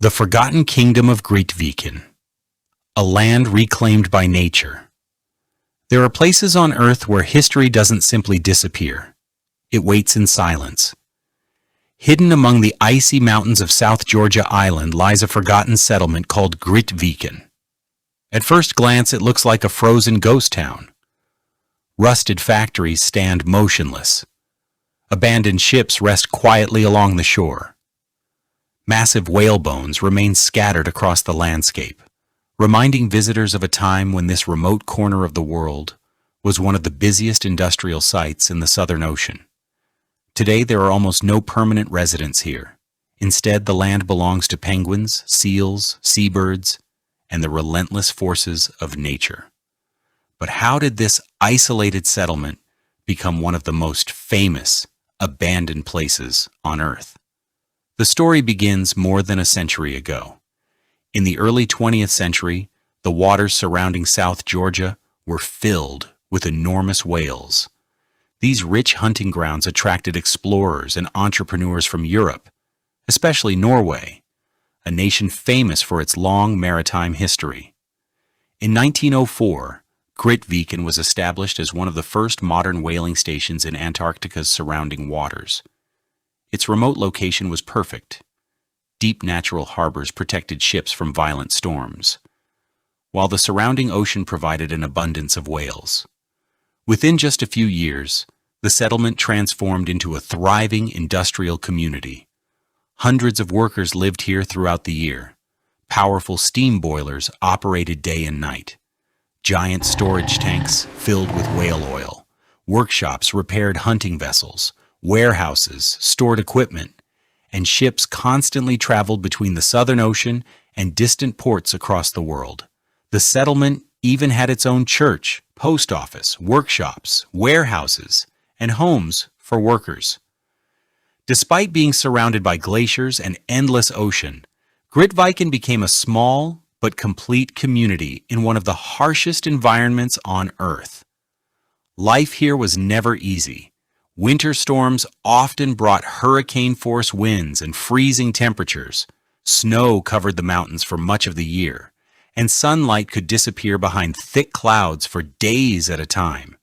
The Forgotten Kingdom of Grytviken, a land reclaimed by nature. There are places on Earth where history doesn't simply disappear. It waits in silence. Hidden among the icy mountains of South Georgia Island lies a forgotten settlement called Grytviken. At first glance, it looks like a frozen ghost town. Rusted factories stand motionless. Abandoned ships rest quietly along the shore. Massive whale bones remain scattered across the landscape, reminding visitors of a time when this remote corner of the world was one of the busiest industrial sites in the Southern Ocean. Today, there are almost no permanent residents here. Instead, the land belongs to penguins, seals, seabirds, and the relentless forces of nature. But how did this isolated settlement become one of the most famous abandoned places on Earth? The story begins more than a century ago. In the early 20th century, the waters surrounding South Georgia were filled with enormous whales. These rich hunting grounds attracted explorers and entrepreneurs from Europe, especially Norway, a nation famous for its long maritime history. In 1904, Grytviken was established as one of the first modern whaling stations in Antarctica's surrounding waters. Its remote location was perfect. Deep natural harbors protected ships from violent storms, while the surrounding ocean provided an abundance of whales. Within just a few years, the settlement transformed into a thriving industrial community. Hundreds of workers lived here throughout the year. Powerful steam boilers operated day and night. Giant storage tanks filled with whale oil. Workshops repaired hunting vessels. Warehouses stored equipment, and ships constantly traveled between the Southern Ocean and distant ports across the world. The settlement even had its own church, post office, workshops, warehouses, and homes for workers. Despite being surrounded by glaciers and endless ocean, Grytviken became a small but complete community in one of the harshest environments on Earth. Life here was never easy. Winter storms often brought hurricane-force winds and freezing temperatures. Snow covered the mountains for much of the year, and sunlight could disappear behind thick clouds for days at a time.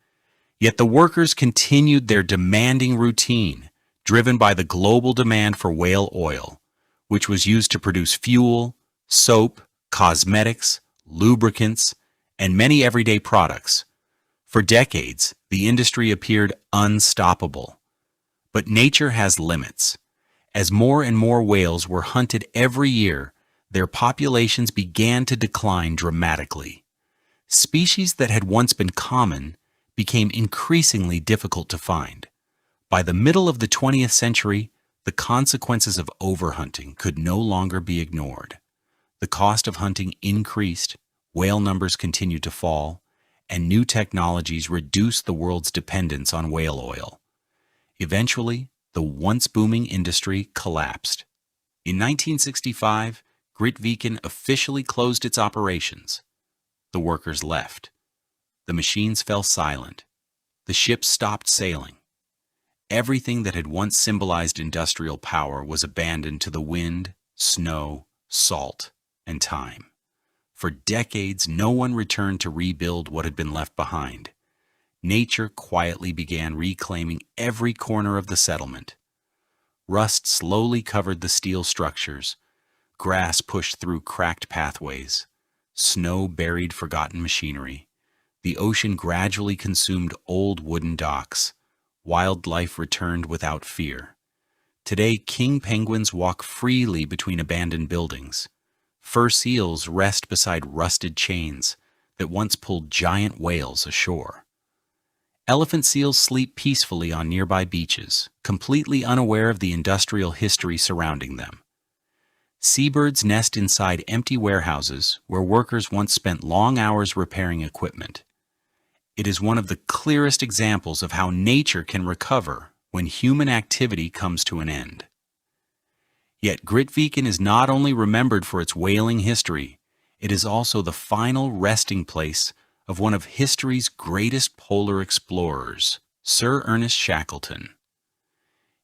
Yet the workers continued their demanding routine, driven by the global demand for whale oil, which was used to produce fuel, soap, cosmetics, lubricants, and many everyday products. For decades, the industry appeared unstoppable. But nature has limits. As more and more whales were hunted every year, their populations began to decline dramatically. Species that had once been common became increasingly difficult to find. By the middle of the 20th century, the consequences of overhunting could no longer be ignored. The cost of hunting increased, whale numbers continued to fall, and new technologies reduced the world's dependence on whale oil. Eventually, the once booming industry collapsed. In 1965, Grytviken officially closed its operations. The workers left. The machines fell silent. The ships stopped sailing. Everything that had once symbolized industrial power was abandoned to the wind, snow, salt, and time. For decades, no one returned to rebuild what had been left behind. Nature quietly began reclaiming every corner of the settlement. Rust slowly covered the steel structures. Grass pushed through cracked pathways. Snow buried forgotten machinery. The ocean gradually consumed old wooden docks. Wildlife returned without fear. Today, king penguins walk freely between abandoned buildings. Fur seals rest beside rusted chains that once pulled giant whales ashore. Elephant seals sleep peacefully on nearby beaches, completely unaware of the industrial history surrounding them. Seabirds nest inside empty warehouses where workers once spent long hours repairing equipment. It is one of the clearest examples of how nature can recover when human activity comes to an end. Yet Grytviken is not only remembered for its whaling history, it is also the final resting place of one of history's greatest polar explorers, Sir Ernest Shackleton.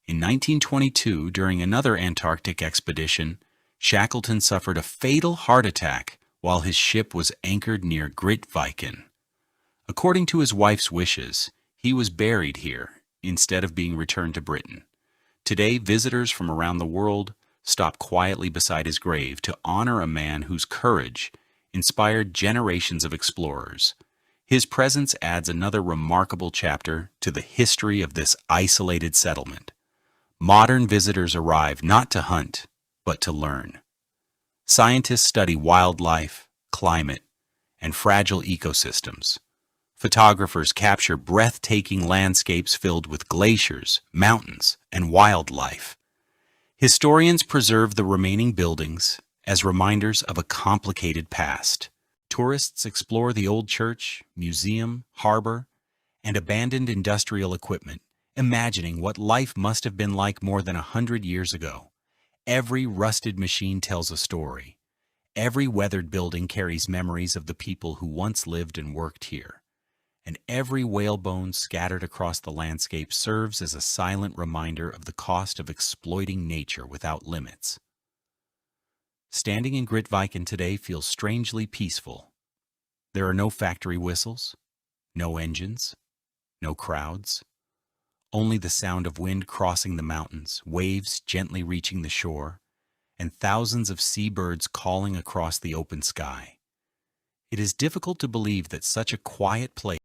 In 1922, during another Antarctic expedition, Shackleton suffered a fatal heart attack while his ship was anchored near Grytviken. According to his wife's wishes, he was buried here instead of being returned to Britain. Today, visitors from around the world stop quietly beside his grave to honor a man whose courage inspired generations of explorers. His presence adds another remarkable chapter to the history of this isolated settlement. Modern visitors arrive not to hunt, but to learn. Scientists study wildlife, climate, and fragile ecosystems. Photographers capture breathtaking landscapes filled with glaciers, mountains, and wildlife. Historians preserve the remaining buildings as reminders of a complicated past. Tourists explore the old church, museum, harbor, and abandoned industrial equipment, imagining what life must have been like more than 100 years ago. Every rusted machine tells a story. Every weathered building carries memories of the people who once lived and worked here. And every whalebone scattered across the landscape serves as a silent reminder of the cost of exploiting nature without limits. Standing in Grytviken today feels strangely peaceful. There are no factory whistles, no engines, no crowds. Only the sound of wind crossing the mountains, waves gently reaching the shore, and thousands of seabirds calling across the open sky. It is difficult to believe that such a quiet place